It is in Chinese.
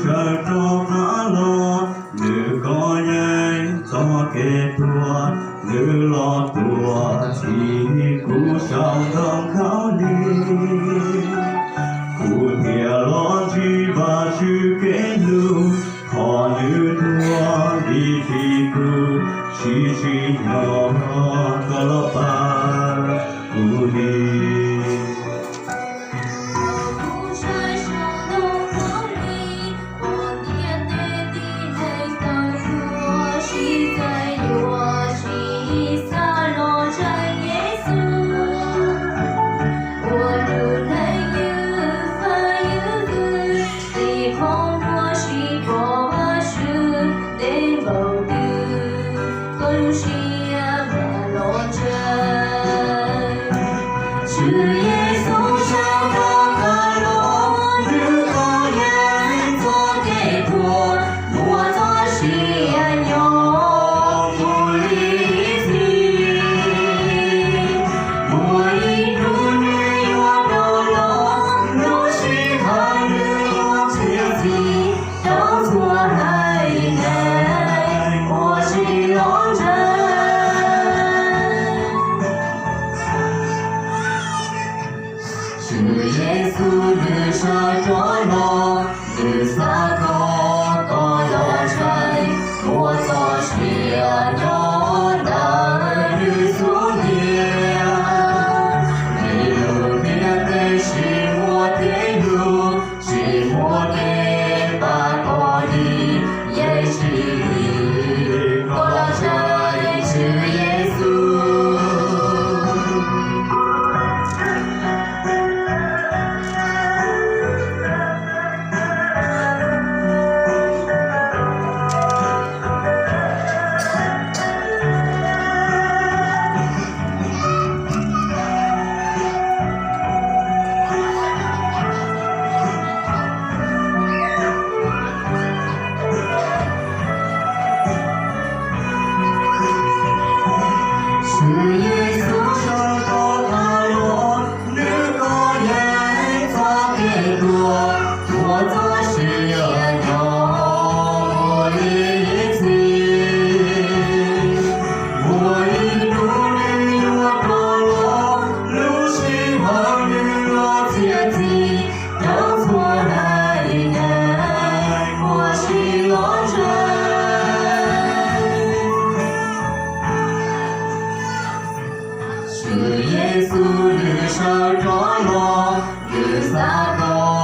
sợ cho phá lo nữ có nhai cho kê tua nữ lo tua chỉ cú sao thơm khảo đi cú thìa lo chi và chữ kế lưu họ nữ tua đi phi cú chi nhỏ có lo ba cú đi主耶稣上高高楼，日高烟做给托，我做是安有不离弃，我一路日有高楼，路是好日我切记，当作海内，我是龙城。主耶稣日上着落，日撒高高楼城，我做是有那日苏念，你路边的是我的路，是我的把高地，也是你高楼城，主耶稣。主耶稣上高高楼，日高烟做给多，我做是有不离弃。我一路日有高楼，路是好日落切记，当作海内，我是龙城。主耶稣日上着落，日撒高。